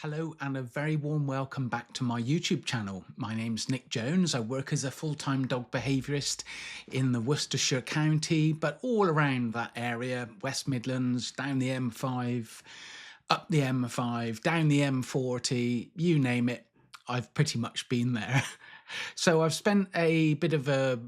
Hello and a very warm welcome back to my YouTube channel. My name's Nick Jones. I work as a full-time dog behaviourist in the Worcestershire County, but all around that area, West Midlands, down the M5, up the M5, down the M40, you name it, I've pretty much been there. So I've spent a bit of a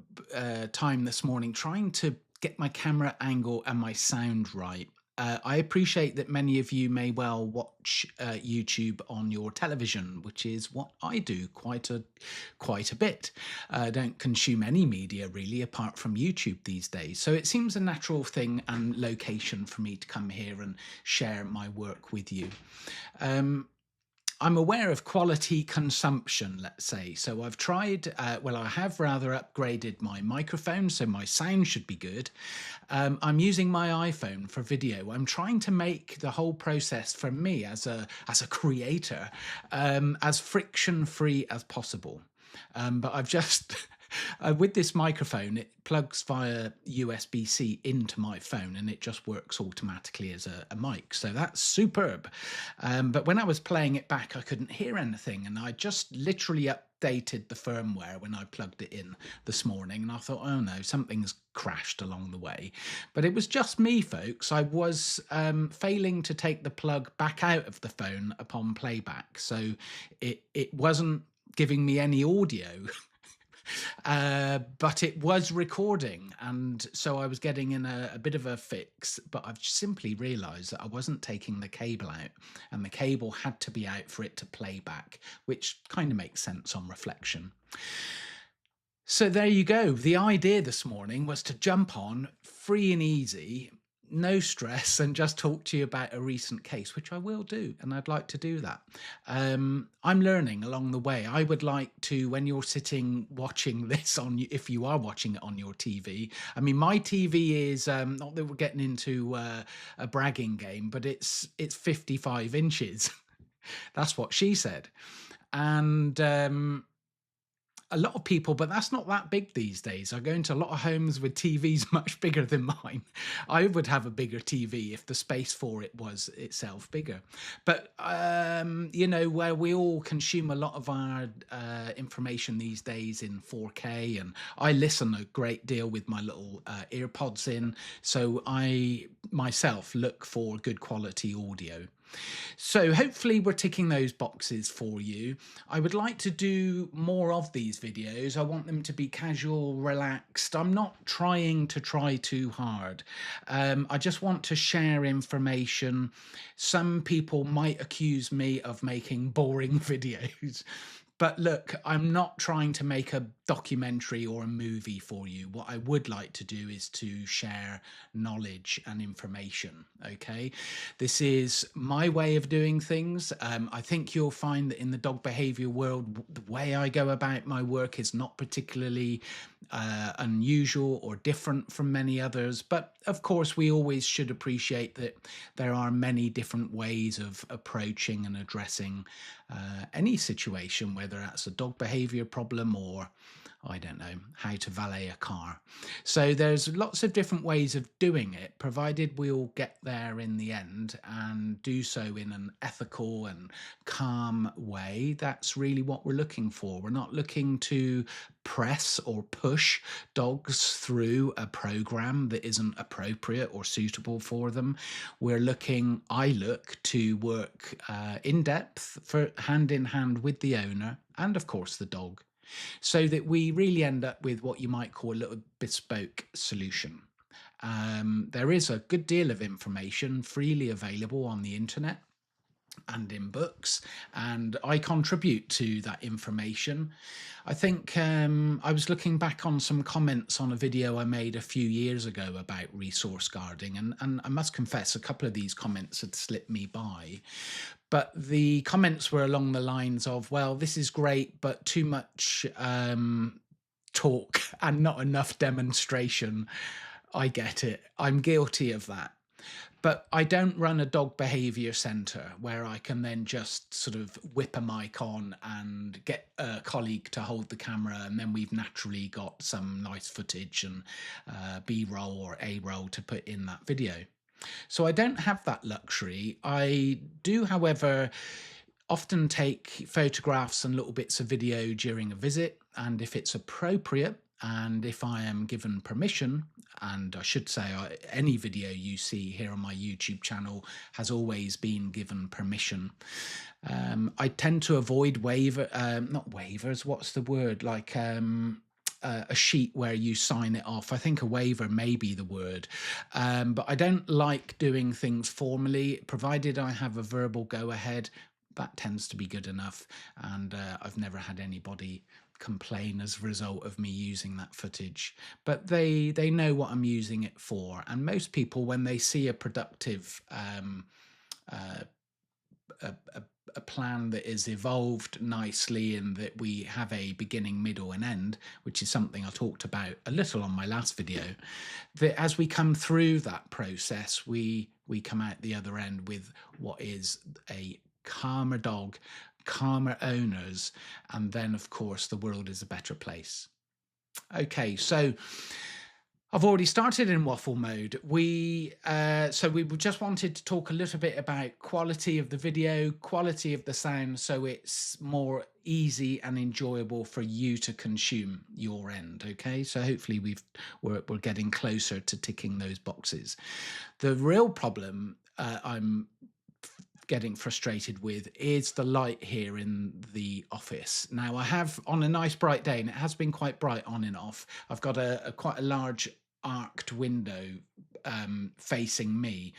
time this morning trying to get my camera angle and my sound right. I appreciate that many of you may well watch YouTube on your television, which is what I do quite a bit. I don't consume any media really apart from YouTube these days. So it seems a natural thing and location for me to come here and share my work with you. I'm aware of quality consumption, let's say. So I've tried, I have rather upgraded my microphone, so my sound should be good. I'm using my iPhone for video. I'm trying to make the whole process for me as a creator as friction-free as possible. But I've just... with this microphone, it plugs via USB-C into my phone and it just works automatically as a mic. So that's superb. But when I was playing it back, I couldn't hear anything. And I just literally updated the firmware when I plugged it in this morning. And I thought, oh no, something's crashed along the way. But it was just me, folks. I was failing to take the plug back out of the phone upon playback. So it wasn't giving me any audio. But it was recording, and so I was getting in a bit of a fix, but I've simply realized that I wasn't taking the cable out, and the cable had to be out for it to play back, which kind of makes sense on reflection. So there you go. The idea this morning was to jump on free and easy, no stress, and just talk to you about a recent case, which I will do, and I'd like to do that. I'm learning along the way. I would like to, when you're sitting watching this on, if you are watching it on your TV, I mean, my TV is, not that we're getting into a bragging game, but it's 55 inches. That's what she said. And a lot of people, but that's not that big these days. I go into a lot of homes with TVs much bigger than mine. I would have a bigger TV if the space for it was itself bigger. But, you know, where we all consume a lot of our information these days in 4K, and I listen a great deal with my little earpods in. So I myself look for good quality audio. So hopefully we're ticking those boxes for you. I would like to do more of these videos. I want them to be casual, relaxed. I'm not trying to try too hard. I just want to share information. Some people might accuse me of making boring videos. But look, I'm not trying to make a documentary or a movie for you. What I would like to do is to share knowledge and information, okay? This is my way of doing things. I think you'll find that in the dog behavior world, the way I go about my work is not particularly unusual or different from many others. But of course, we always should appreciate that there are many different ways of approaching and addressing any situation, whether that's a dog behavior problem or, I don't know, how to valet a car. So there's lots of different ways of doing it, provided we all get there in the end and do so in an ethical and calm way. That's really what we're looking for. We're not looking to press or push dogs through a program that isn't appropriate or suitable for them. I look to work in depth, for hand in hand with the owner and of course the dog, so that we really end up with what you might call a little bespoke solution. There is a good deal of information freely available on the internet and in books, and I contribute to that information. I think I was looking back on some comments on a video I made a few years ago about resource guarding, and I must confess a couple of these comments had slipped me by. But the comments were along the lines of, well, this is great, but too much talk and not enough demonstration. I get it. I'm guilty of that. But I don't run a dog behavior center where I can then just sort of whip a mic on and get a colleague to hold the camera, and then we've naturally got some nice footage and B-roll or A-roll to put in that video. So I don't have that luxury. I do, however, Often take photographs and little bits of video during a visit, and if it's appropriate, and if I am given permission, and I should say any video you see here on my YouTube channel has always been given permission. I tend to avoid not waivers, what's the word? Like a sheet where you sign it off. I think a waiver may be the word. But I don't like doing things formally, provided I have a verbal go ahead. That tends to be good enough. And I've never had anybody complain as a result of me using that footage, but they know what I'm using it for. And most people, when they see a productive uh, a plan that is evolved nicely and that we have a beginning, middle and end, which is something I talked about a little on my last video, that as we come through that process, we come out the other end with what is a calmer dog, calmer owners, and then of course the world is a better place. Okay, so I've already started in waffle mode. We just wanted to talk a little bit about quality of the video, quality of the sound, so it's more easy and enjoyable for you to consume your end. Okay, so hopefully we're getting closer to ticking those boxes. The real problem I'm getting frustrated with is the light here in the office. Now I have, on a nice bright day, and it has been quite bright on and off, I've got quite a large arced window facing me,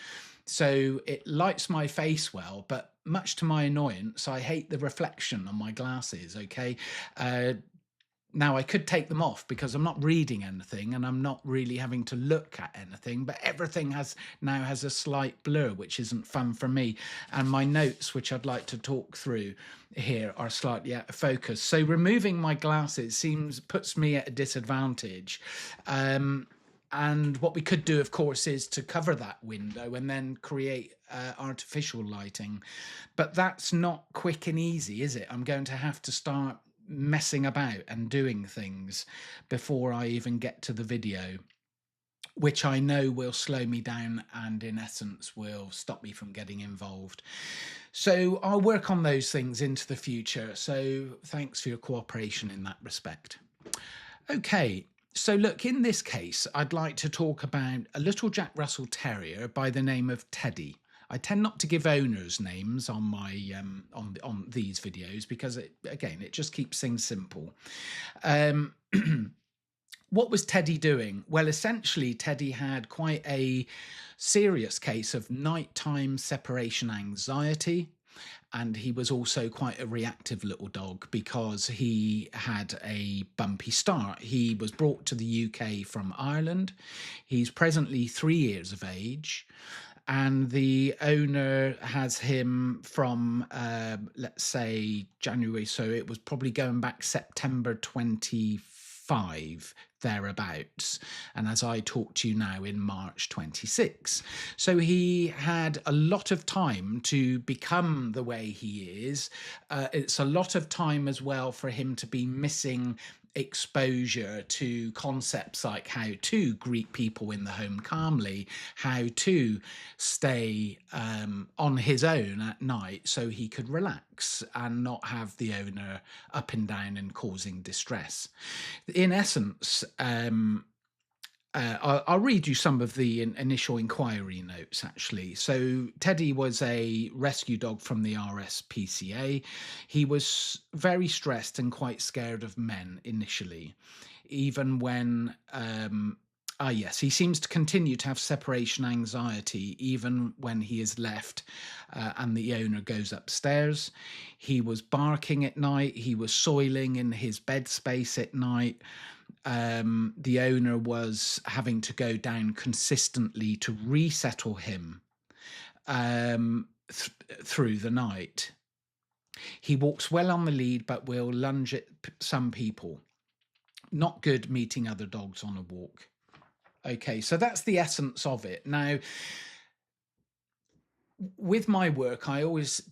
so it lights my face well, but much to my annoyance I hate the reflection on my glasses. Okay, now I could take them off because I'm not reading anything and I'm not really having to look at anything, but everything now has a slight blur, which isn't fun for me. And my notes, which I'd like to talk through here, are slightly out of focus. So removing my glasses puts me at a disadvantage. And what we could do, of course, is to cover that window and then create artificial lighting. But that's not quick and easy, is it? I'm going to have to start messing about and doing things before I even get to the video, which I know will slow me down and in essence will stop me from getting involved. So I'll work on those things into the future. So thanks for your cooperation in that respect. Okay, so look, in this case, I'd like to talk about a little Jack Russell Terrier by the name of Teddy. I tend not to give owners names on my on these videos because it just keeps things simple. What was Teddy doing? Well, essentially, Teddy had quite a serious case of nighttime separation anxiety. And he was also quite a reactive little dog because he had a bumpy start. He was brought to the UK from Ireland. He's presently 3 years of age. And the owner has him from, let's say, January. So it was probably going back September 25, thereabouts. And as I talk to you now, in March 26. So he had a lot of time to become the way he is. It's a lot of time as well for him to be missing exposure to concepts like how to greet people in the home calmly, how to stay on his own at night so he could relax and not have the owner up and down and causing distress. In essence, I'll read you some of the initial inquiry notes, actually. So Teddy was a rescue dog from the RSPCA. He was very stressed and quite scared of men initially, even when... yes, he seems to continue to have separation anxiety even when he is left and the owner goes upstairs. He was barking at night. He was soiling in his bed space at night. The owner was having to go down consistently to resettle him through the night. He walks well on the lead, but will lunge at some people. Not good meeting other dogs on a walk. Okay, so that's the essence of it. Now, with my work, I always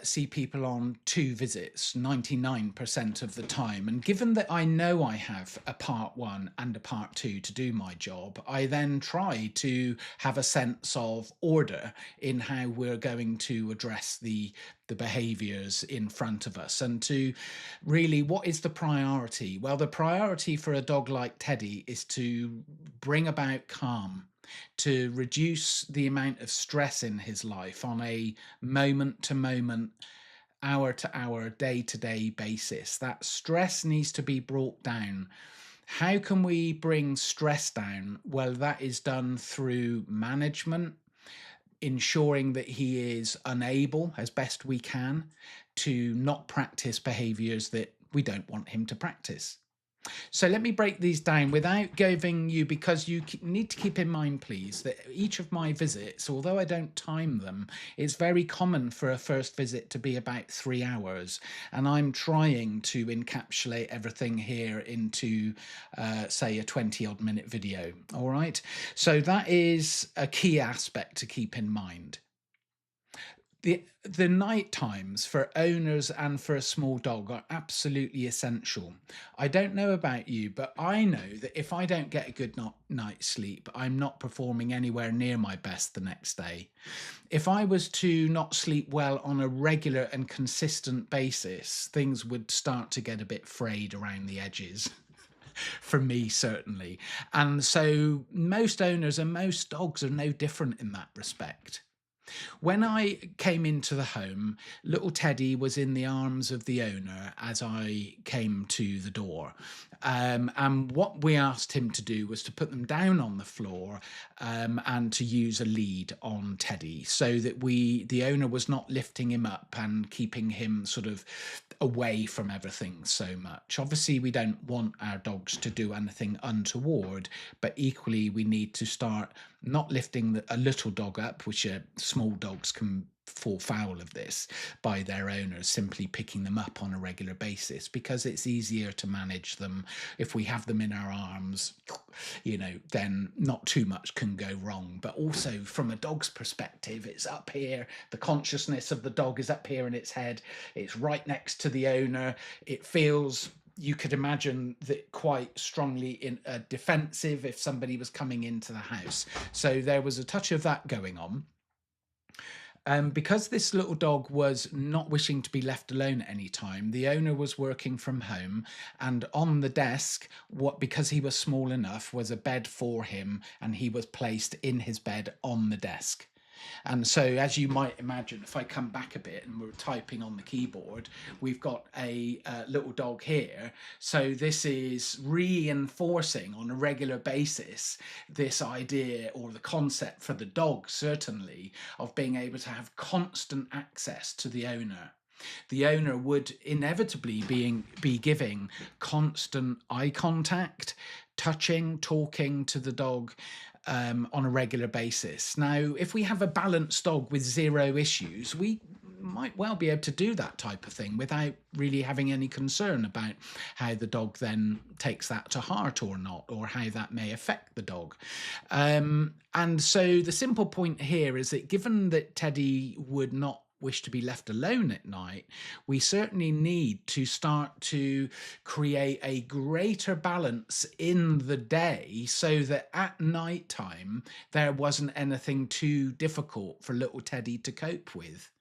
see people on 2 visits 99% of the time. And given that I know I have a part 1 and a part 2 to do my job, I then try to have a sense of order in how we're going to address the behaviors in front of us, and to really, what is the priority? Well, the priority for a dog like Teddy is to bring about calm, to reduce the amount of stress in his life on a moment to moment, hour to hour, day to day basis. That stress needs to be brought down. How can we bring stress down? Well, that is done through management, ensuring that he is unable as best we can to not practice behaviors that we don't want him to practice. So let me break these down without giving you, because you need to keep in mind, please, that each of my visits, although I don't time them, it's very common for a first visit to be about 3 hours. And I'm trying to encapsulate everything here into, say, a 20-odd minute video. All right. So that is a key aspect to keep in mind. The night times for owners and for a small dog are absolutely essential. I don't know about you, but I know that if I don't get a good night's sleep, I'm not performing anywhere near my best the next day. If I was to not sleep well on a regular and consistent basis, things would start to get a bit frayed around the edges. For me, certainly. And so most owners and most dogs are no different in that respect. When I came into the home, little Teddy was in the arms of the owner as I came to the door. And what we asked him to do was to put them down on the floor, and to use a lead on Teddy, so that the owner was not lifting him up and keeping him sort of away from everything so much. Obviously, we don't want our dogs to do anything untoward, but equally we need to start not lifting a little dog up, which small dogs can fall foul of this by their owners simply picking them up on a regular basis, because it's easier to manage them if we have them in our arms. Then not too much can go wrong. But also from a dog's perspective, it's up here, the consciousness of the dog is up here in its head, it's right next to the owner. It feels, you could imagine, that quite strongly in a defensive if somebody was coming into the house. So there was a touch of that going on. Because this little dog was not wishing to be left alone at any time, the owner was working from home, and on the desk, because he was small enough, was a bed for him, and he was placed in his bed on the desk. And so, as you might imagine, if I come back a bit and we're typing on the keyboard, we've got a little dog here. So this is reinforcing on a regular basis this idea, or the concept for the dog certainly, of being able to have constant access to the owner. The owner would inevitably be giving constant eye contact, touching, talking to the dog, on a regular basis. Now, if we have a balanced dog with zero issues, we might well be able to do that type of thing without really having any concern about how the dog then takes that to heart or not, or how that may affect the dog. And so the simple point here is that, given that Teddy would not wish to be left alone at night, we certainly need to start to create a greater balance in the day, so that at night time there wasn't anything too difficult for little Teddy to cope with.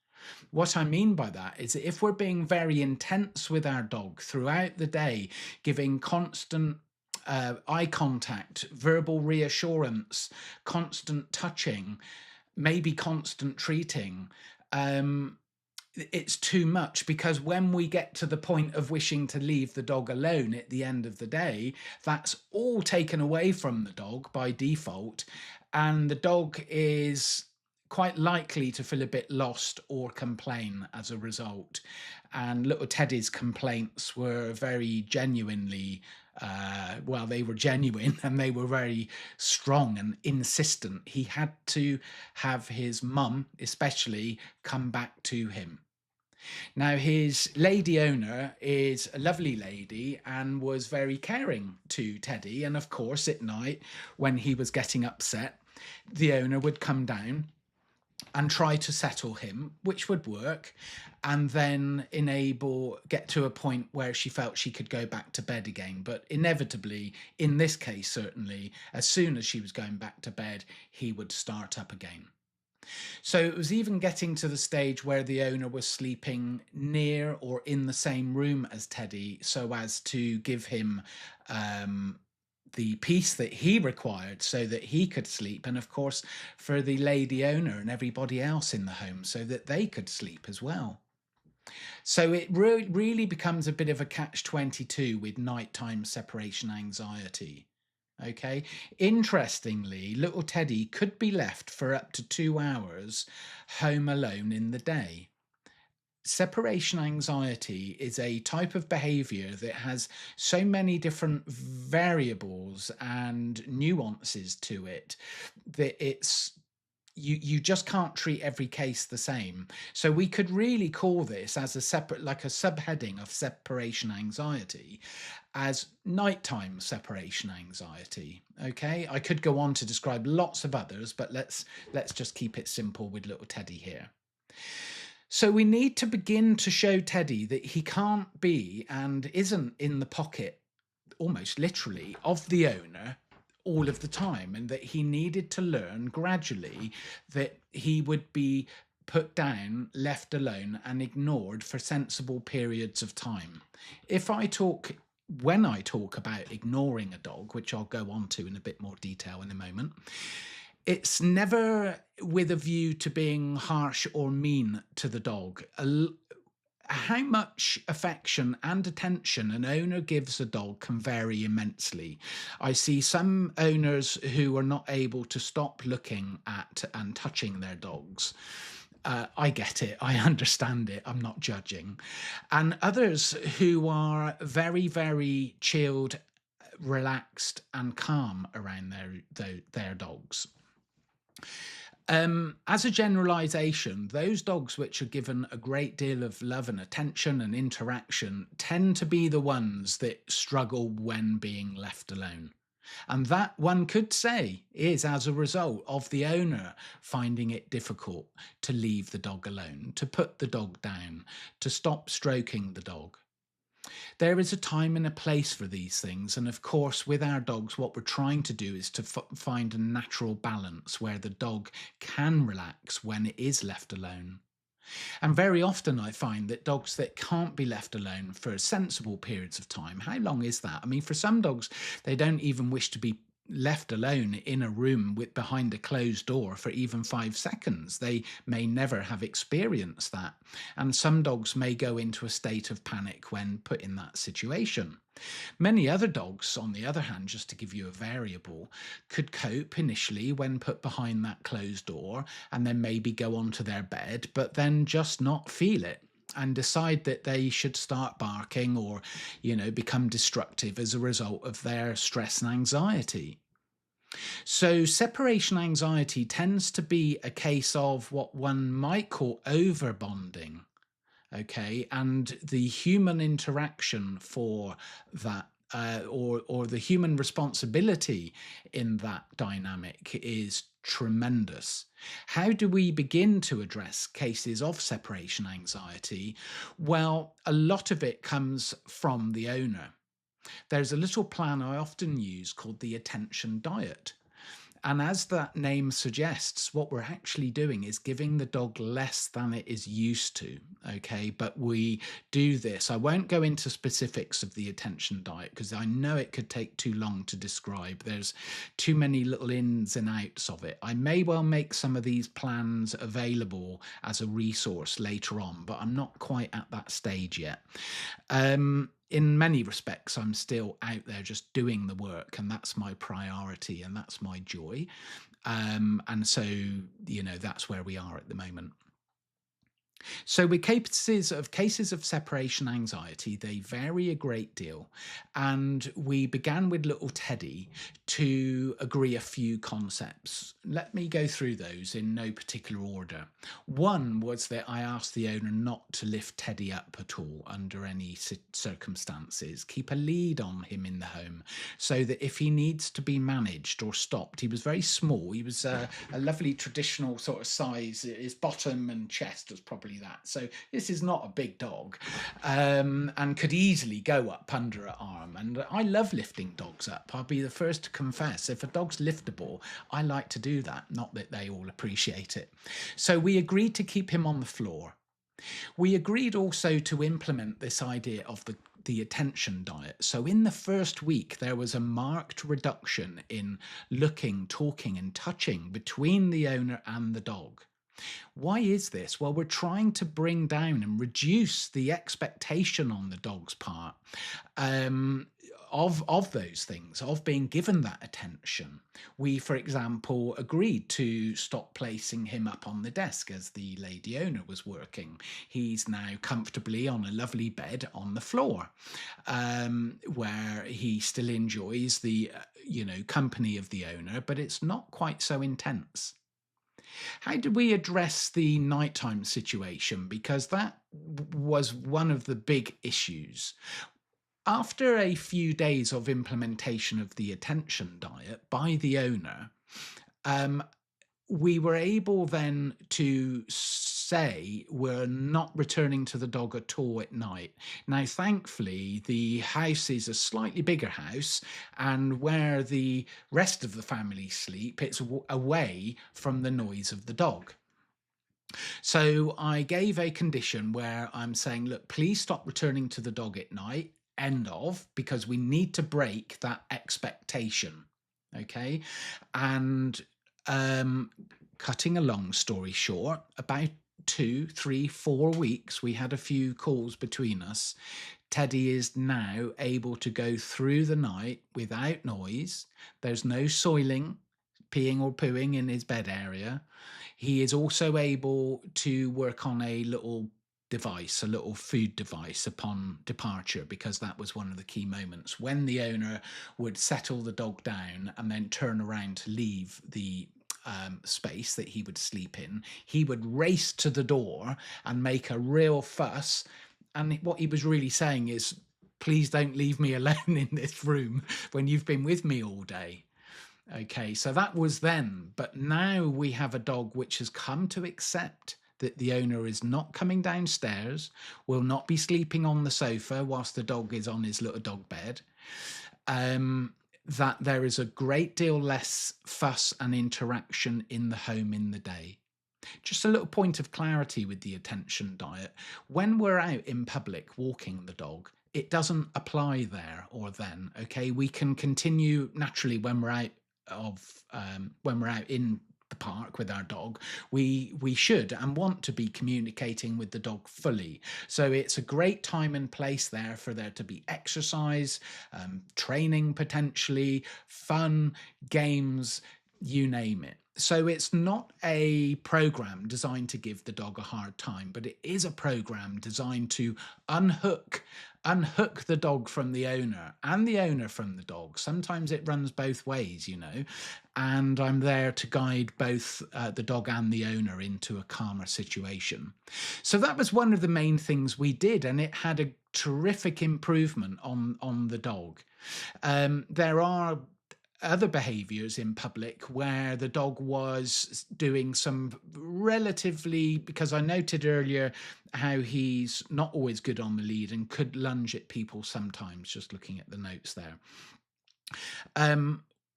What I mean by that is that if we're being very intense with our dog throughout the day, giving constant eye contact, verbal reassurance, constant touching, maybe constant treating, it's too much, because when we get to the point of wishing to leave the dog alone at the end of the day, that's all taken away from the dog by default, and the dog is quite likely to feel a bit lost or complain as a result. And little Teddy's complaints were very genuinely, they were genuine, and they were very strong and insistent. He had to have his mum especially come back to him. Now, his lady owner is a lovely lady and was very caring to Teddy. And of course, at night, when he was getting upset, the owner would come down, and try to settle him, which would work, and then get to a point where she felt she could go back to bed again. But inevitably, in this case, certainly, as soon as she was going back to bed, he would start up again. So it was even getting to the stage where the owner was sleeping near or in the same room as Teddy, so as to give him the peace that he required so that he could sleep, and of course for the lady owner and everybody else in the home so that they could sleep as well. So it really becomes a bit of a catch-22 with nighttime separation anxiety. Okay. Interestingly, little Teddy could be left for up to 2 hours home alone in the day. Separation anxiety is a type of behavior that has so many different variables and nuances to it that you just can't treat every case the same. So we could really call this as a separate, like a subheading of separation anxiety, as nighttime separation anxiety. Okay, I could go on to describe lots of others, but let's just keep it simple with little Teddy here. So we need to begin to show Teddy that he can't be and isn't in the pocket, almost literally, of the owner all of the time, and that he needed to learn gradually that he would be put down, left alone, and ignored for sensible periods of time. When I talk about ignoring a dog, which I'll go on to in a bit more detail in a moment, it's never with a view to being harsh or mean to the dog. How much affection and attention an owner gives a dog can vary immensely. I see some owners who are not able to stop looking at and touching their dogs. I get it. I understand it. I'm not judging. And others who are very, very chilled, relaxed, and calm around their dogs. As a generalization, those dogs which are given a great deal of love and attention and interaction tend to be the ones that struggle when being left alone. And that, one could say, is as a result of the owner finding it difficult to leave the dog alone, to put the dog down, to stop stroking the dog. There is a time and a place for these things, and of course with our dogs what we're trying to do is to find a natural balance where the dog can relax when it is left alone. And very often I find that dogs that can't be left alone for sensible periods of time, how long is that? I mean, for some dogs, they don't even wish to be left alone in a room behind a closed door for even 5 seconds. They may never have experienced that. And some dogs may go into a state of panic when put in that situation. Many other dogs, on the other hand, just to give you a variable, could cope initially when put behind that closed door and then maybe go onto their bed, but then just not feel it and decide that they should start barking or, become destructive as a result of their stress and anxiety. So separation anxiety tends to be a case of what one might call over bonding. Okay, and the human interaction for that, or the human responsibility in that dynamic is tremendous. How do we begin to address cases of separation anxiety? Well, a lot of it comes from the owner. There's a little plan I often use called the attention diet. And as that name suggests, what we're actually doing is giving the dog less than it is used to. Okay, but we do this. I won't go into specifics of the attention diet because I know it could take too long to describe. There's too many little ins and outs of it. I may well make some of these plans available as a resource later on, but I'm not quite at that stage yet. In many respects, I'm still out there just doing the work, and that's my priority and that's my joy. And so, that's where we are at the moment. So with cases of separation anxiety, they vary a great deal. And we began with little Teddy to agree a few concepts. Let me go through those in no particular order. One was that I asked the owner not to lift Teddy up at all under any circumstances, keep a lead on him in the home so that if he needs to be managed or stopped, he was very small. He was a lovely traditional sort of size. His bottom and chest was probably that. So this is not a big dog, and could easily go up under an arm. And I love lifting dogs up. I'll be the first to confess. If a dog's liftable, I like to do that. Not that they all appreciate it. So we agreed to keep him on the floor. We agreed also to implement this idea of the attention diet. So in the first week, there was a marked reduction in looking, talking, and touching between the owner and the dog. Why is this? Well, we're trying to bring down and reduce the expectation on the dog's part, um, of those things, of being given that attention. We, for example, agreed to stop placing him up on the desk as the lady owner was working. He's now comfortably on a lovely bed on the floor, where he still enjoys the company of the owner, but it's not quite so intense. How did we address the nighttime situation? Because that was one of the big issues. After a few days of implementation of the attention diet by the owner, um, we were able then to say we're not returning to the dog at all at night. Now, thankfully, the house is a slightly bigger house, and where the rest of the family sleep, it's away from the noise of the dog. So I gave a condition where I'm saying, look, please stop returning to the dog at night, end of, because we need to break that expectation. Okay. And cutting a long story short, about 2, 3, 4 weeks, we had a few calls between us. Teddy is now able to go through the night without noise. There's no soiling, peeing or pooing in his bed area. He is also able to work on a little device, a little food device upon departure, because that was one of the key moments when the owner would settle the dog down and then turn around to leave the space that he would sleep in. He would race to the door and make a real fuss. And what he was really saying is, please don't leave me alone in this room when you've been with me all day. Okay, so that was then. But now we have a dog which has come to accept that the owner is not coming downstairs, will not be sleeping on the sofa whilst the dog is on his little dog bed. That there is a great deal less fuss and interaction in the home in the day. Just a little point of clarity with the attention diet. When we're out in public walking the dog, it doesn't apply there or then. Okay, we can continue naturally when we're out when we're out in the park with our dog. We should and want to be communicating with the dog fully. So it's a great time and place there for there to be exercise, training potentially, fun, games, you name it. So it's not a program designed to give the dog a hard time, but it is a program designed to unhook the dog from the owner and the owner from the dog. Sometimes it runs both ways, and I'm there to guide both the dog and the owner into a calmer situation. So that was one of the main things we did, and it had a terrific improvement on the dog. There are other behaviors in public where the dog was doing some relatively, because I noted earlier how he's not always good on the lead and could lunge at people sometimes, just looking at the notes there.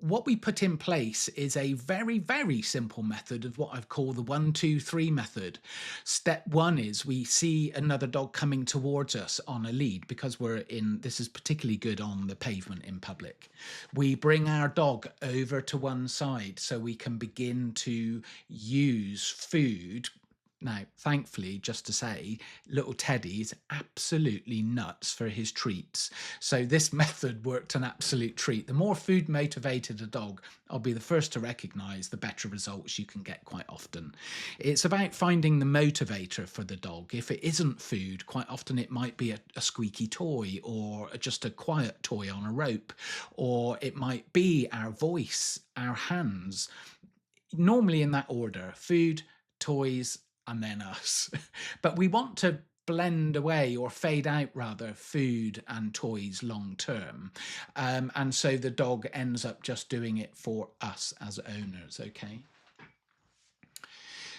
What we put in place is a very, very simple method of what I've called the 1, 2, 3 method. Step 1 is we see another dog coming towards us on a lead, because this is particularly good on the pavement in public. We bring our dog over to one side so we can begin to use food Now, thankfully, just to say, little Teddy is absolutely nuts for his treats. So this method worked an absolute treat. The more food motivated a dog, I'll be the first to recognize, the better results you can get quite often. It's about finding the motivator for the dog. If it isn't food, quite often it might be a squeaky toy, or just a quiet toy on a rope, or it might be our voice, our hands, normally in that order: food, toys, and then us. But we want to blend away, or fade out rather, food and toys long term. And so the dog ends up just doing it for us as owners, okay?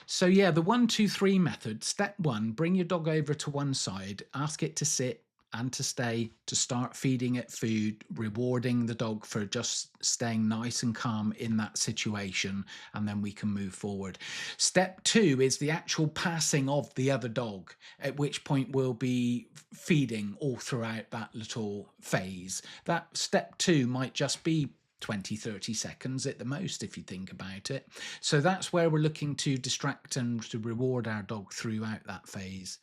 So yeah, the 1, 2, 3 method. Step one, bring your dog over to one side, ask it to sit and to stay, to start feeding it food, rewarding the dog for just staying nice and calm in that situation, and then we can move forward. Step two is the actual passing of the other dog, at which point we'll be feeding all throughout that little phase. That step two might just be 20, 30 seconds at the most, if you think about it. So that's where we're looking to distract and to reward our dog throughout that phase.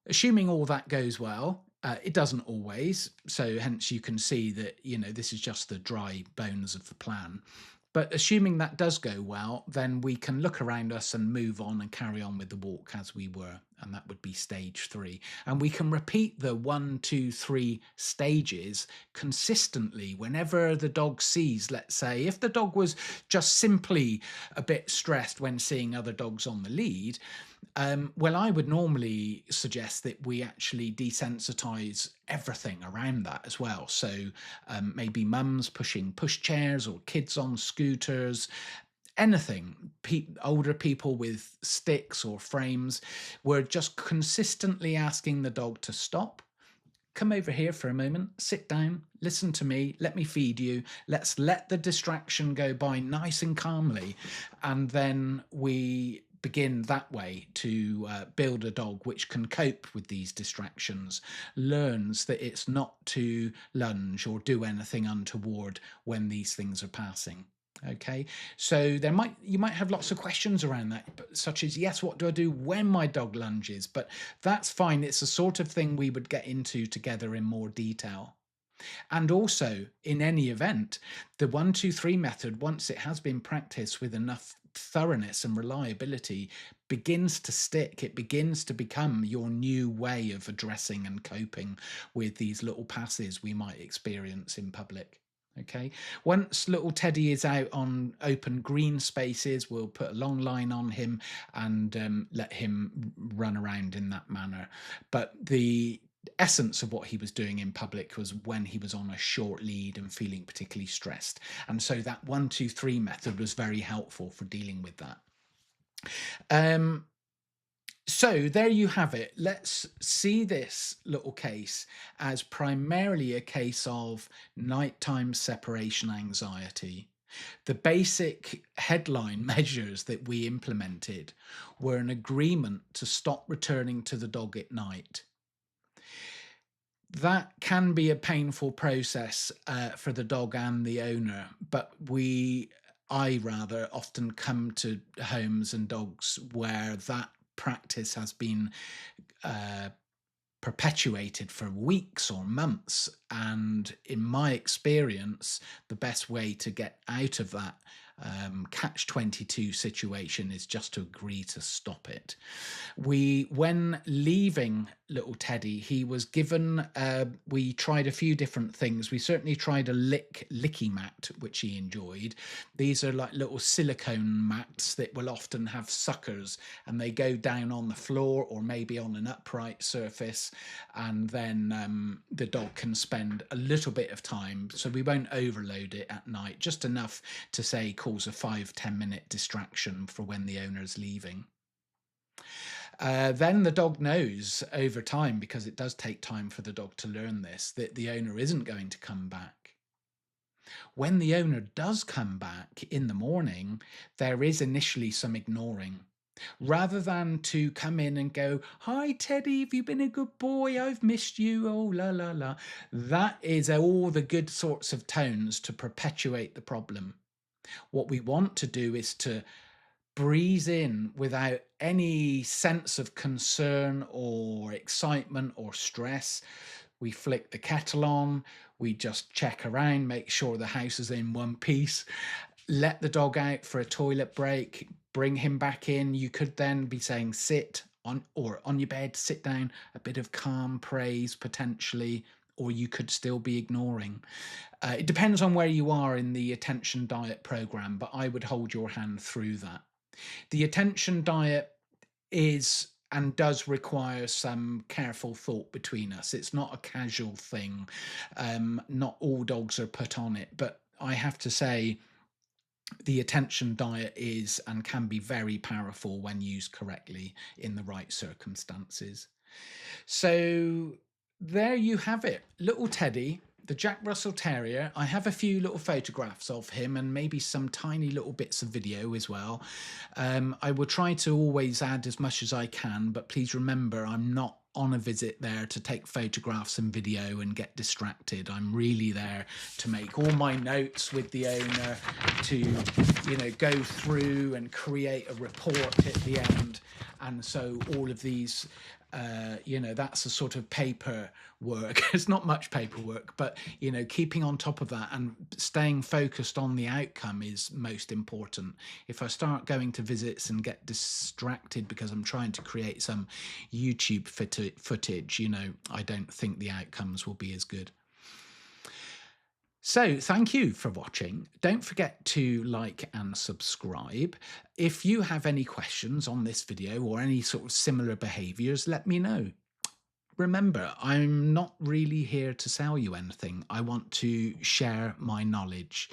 Assuming all that goes well, it doesn't always, so hence you can see that, this is just the dry bones of the plan. But assuming that does go well, then we can look around us and move on and carry on with the walk as we were, and that would be stage 3. And we can repeat the 1, 2, 3 stages consistently whenever the dog sees, let's say, if the dog was just simply a bit stressed when seeing other dogs on the lead, well, I would normally suggest that we actually desensitize everything around that as well. So maybe mums pushing push chairs, or kids on scooters, anything, older people with sticks or frames. We're just consistently asking the dog to stop. Come over here for a moment, sit down, listen to me, let me feed you. Let's let the distraction go by nice and calmly. And then we begin that way to build a dog which can cope with these distractions, learns that it's not to lunge or do anything untoward when these things are passing. Okay, so you might have lots of questions around that, such as, yes, what do I do when my dog lunges? But that's fine. It's the sort of thing we would get into together in more detail. And also, in any event, the 1, 2, 3 method, once it has been practiced with enough thoroughness and reliability, begins to stick. It begins to become your new way of addressing and coping with these little passes we might experience in public. Okay, once little Teddy is out on open green spaces, we'll put a long line on him and let him run around in that manner. But the essence of what he was doing in public was when he was on a short lead and feeling particularly stressed. And so that 1, 2, 3 method was very helpful for dealing with that. So there you have it. Let's see this little case as primarily a case of nighttime separation anxiety. The basic headline measures that we implemented were an agreement to stop returning to the dog at night. That can be a painful process for the dog and the owner, but I rather often come to homes and dogs where that practice has been perpetuated for weeks or months. And in my experience, the best way to get out of that catch-22 situation is just to agree to stop it. When leaving little Teddy, he was given, we tried a few different things. We certainly tried a licky mat, which he enjoyed. These are like little silicone mats that will often have suckers, and they go down on the floor or maybe on an upright surface, and then the dog can spend a little bit of time, so we won't overload it at night, just enough to say cause a 5-10 minute distraction for when the owner's leaving. Then the dog knows over time, because it does take time for the dog to learn this, that the owner isn't going to come back. When the owner does come back in the morning, there is initially some ignoring. Rather than to come in and go, "Hi Teddy, have you been a good boy? I've missed you, oh la la la." That is all the good sorts of tones to perpetuate the problem. What we want to do is to breeze in without any sense of concern or excitement or stress. We flick the kettle on, we just check around, make sure the house is in one piece, let the dog out for a toilet break, bring him back in. You could then be saying sit on, or on your bed, sit down, a bit of calm praise potentially, or you could still be ignoring. It depends on where you are in the attention diet program, but I would hold your hand through that. The attention diet is and does require some careful thought between us. It's not a casual thing. Not all dogs are put on it, but I have to say, the attention diet is and can be very powerful when used correctly in the right circumstances. So there you have it, little Teddy, the Jack Russell Terrier. I have a few little photographs of him and maybe some tiny little bits of video as well. I will try to always add as much as I can, but please remember, I'm not on a visit there to take photographs and video and get distracted. I'm really there to make all my notes with the owner, to, you know, go through and create a report at the end. And so all of these, you know, that's a sort of paper work. It's not much paperwork, but, you know, keeping on top of that and staying focused on the outcome is most important. If I start going to visits and get distracted because I'm trying to create some YouTube footage, you know, I don't think the outcomes will be as good. So thank you for watching. Don't forget to like and subscribe. If you have any questions on this video or any sort of similar behaviors, let me know. Remember, I'm not really here to sell you anything. I want to share my knowledge.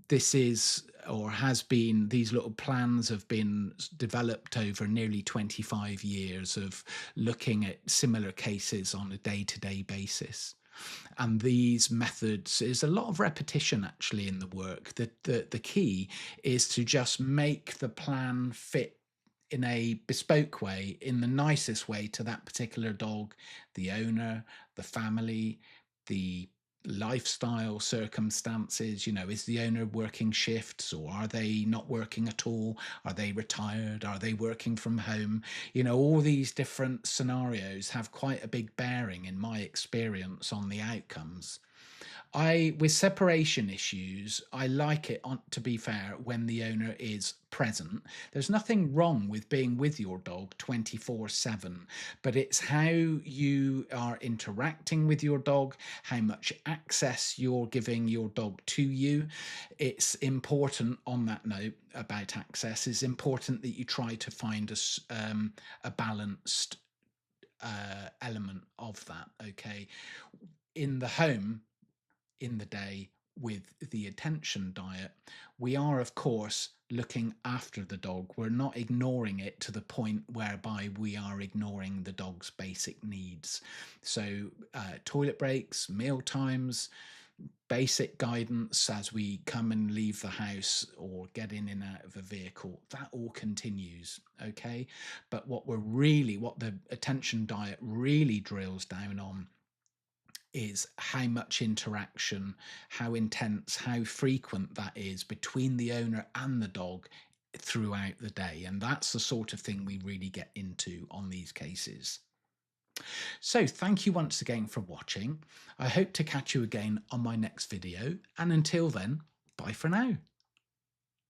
This is, or has been, these little plans have been developed over nearly 25 years of looking at similar cases on a day-to-day basis. And these methods is a lot of repetition actually in the work. The key is to just make the plan fit in a bespoke way, in the nicest way to that particular dog, the owner, the family, the lifestyle circumstances. You know, is the owner working shifts, or are they not working at all? Are they retired? Are they working from home? You know, all these different scenarios have quite a big bearing in my experience on the outcomes. With separation issues, I like it, to be fair, when the owner is present. There's nothing wrong with being with your dog 24/7, but it's how you are interacting with your dog, how much access you're giving your dog to you. It's important, on that note about access, it's important that you try to find a balanced element of that, okay? In the home, in the day, with the attention diet, we are of course looking after the dog. We're not ignoring it to the point whereby we are ignoring the dog's basic needs. So toilet breaks, meal times, basic guidance as we come and leave the house or get in and out of a vehicle, that all continues, okay? But what the attention diet really drills down on is how much interaction, how intense, how frequent that is between the owner and the dog throughout the day. And that's the sort of thing we really get into on these cases. So thank you once again for watching. I hope to catch you again on my next video. And until then, bye for now.